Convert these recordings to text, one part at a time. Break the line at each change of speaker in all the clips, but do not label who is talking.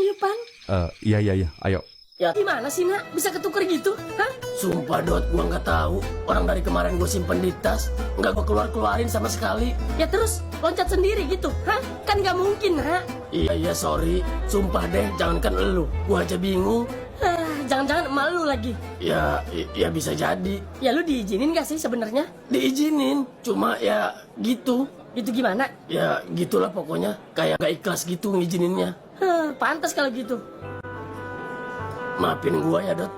Ayo, Pan.
Iya, ayo.
Ya gimana sih, Nak? Bisa ketuker gitu? Hah?
Sumpah Dot, gua nggak tahu. Orang dari kemarin gue simpen di tas, nggak gua keluarin sama sekali.
Ya terus loncat sendiri gitu? Hah? Kan nggak mungkin, Nak.
Iya sorry. Sumpah deh, jangankan elu, gua aja bingung.
Jangan-jangan emak lu lagi.
Ya bisa jadi.
Ya lu diizinin gak sih sebenarnya?
Diizinin, cuma ya gitu.
Gitu gimana?
Ya gitulah pokoknya, kayak gak ikhlas gitu ngizininnya.
Pantas kalau gitu.
Maafin gua ya Dot.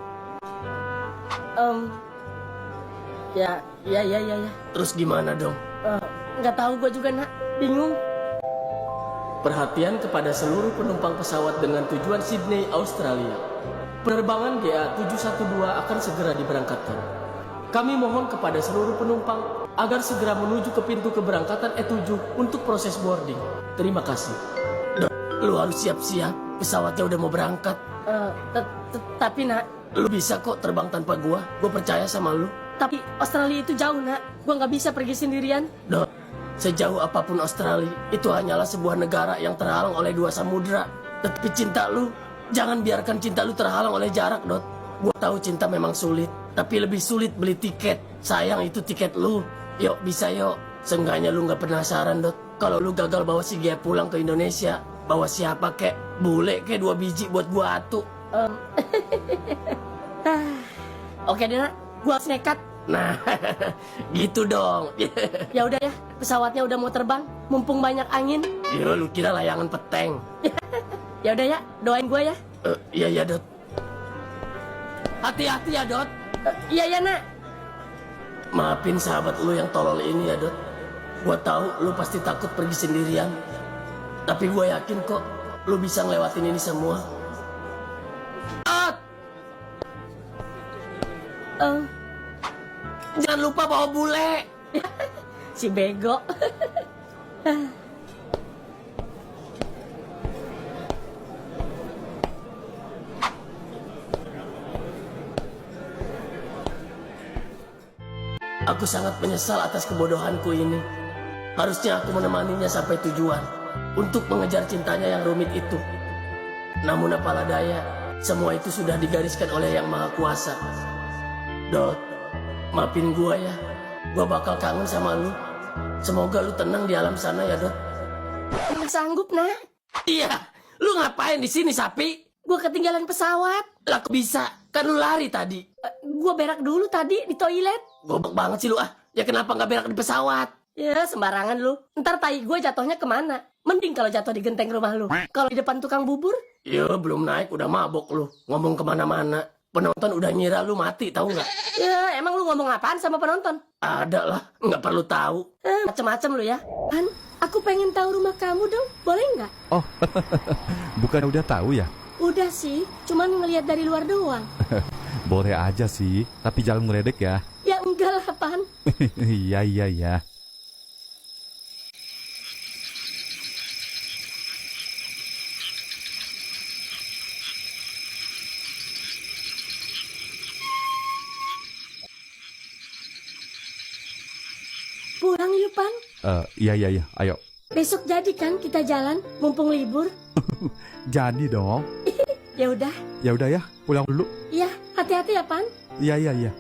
Ya.
Terus gimana dong?
Nggak tahu gue juga, Nak. Bingung.
Perhatian kepada seluruh penumpang pesawat dengan tujuan Sydney, Australia. Penerbangan GA712 akan segera diberangkatkan. Kami mohon kepada seluruh penumpang agar segera menuju ke pintu keberangkatan E7 untuk proses boarding. Terima kasih. Dot, lu harus siap-siap. Pesawatnya udah mau berangkat.
Tapi, Nak.
Lu bisa kok terbang tanpa gua. Gua percaya sama lu.
Tapi Australia itu jauh, Nak. Gue nggak bisa pergi sendirian.
Dot, sejauh apapun Australia, itu hanyalah sebuah negara yang terhalang oleh dua samudra. Tetapi cinta lu, jangan biarkan cinta lu terhalang oleh jarak, Dot. Gua tahu cinta memang sulit, tapi lebih sulit beli tiket. Sayang itu tiket lu. Yuk, bisa yuk. Seenggaknya lu nggak penasaran, Dot. Kalau lu gagal bawa si Gia pulang ke Indonesia, bawa siapa kek? Bule kek 2 biji buat gua atu.
Oke deh, Nak. Gue harus nekat.
Nah, gitu dong.
Ya udah ya, pesawatnya udah mau terbang. Mumpung banyak angin.
Yo, lu kira layangan peteng.
Ya udah ya, doain gue ya.
Iya, Dot. Hati-hati ya, Dot.
Iya, Nak.
Maafin sahabat lu yang tolol ini ya, Dot. Gua tahu lu pasti takut pergi sendirian. Tapi gua yakin kok lu bisa ngelewatin ini semua. Dot! Jangan lupa bawa bule.
Si bego.
Aku sangat menyesal atas kebodohanku ini. Harusnya aku menemaninya sampai tujuan untuk mengejar cintanya yang rumit itu. Namun apalah daya, semua itu sudah digariskan oleh Yang Maha Kuasa. Dot, maafin gua ya. Gua bakal kangen sama lu. Semoga lu tenang di alam sana ya, Dot.
Nggak sanggup, Nak.
Iya, lu ngapain di sini, sapi?
Gue ketinggalan pesawat.
Lah kok bisa? Kan lu lari tadi.
Gue berak dulu tadi di toilet.
Goblok banget sih lu ah. Ya kenapa nggak berak di pesawat?
Ya sembarangan lu. Ntar tai gue jatuhnya kemana? Mending kalau jatuh di genteng rumah lu. Kalau di depan tukang bubur?
Ya belum naik udah mabok lu. Ngomong kemana-mana. Penonton udah ngira lu mati, tahu nggak?
Ya emang lu ngomong apaan sama penonton?
Ada lah, nggak perlu tahu.
Macem-macem lu ya. Han, aku pengen tahu rumah kamu dong. Boleh nggak?
Oh, bukan udah tahu ya?
Udah sih, cuman ngelihat dari luar doang.
Boleh aja sih, tapi jangan ngeledek ya.
Ya enggak lah, Pan.
Iya.
Pulang yuk, Pan.
Iya, ayo.
Besok jadi kan kita jalan, mumpung libur.
Jadi dong.
Ya udah.
Ya udah ya, pulang dulu.
Iya, hati-hati ya, Pan.
Iya.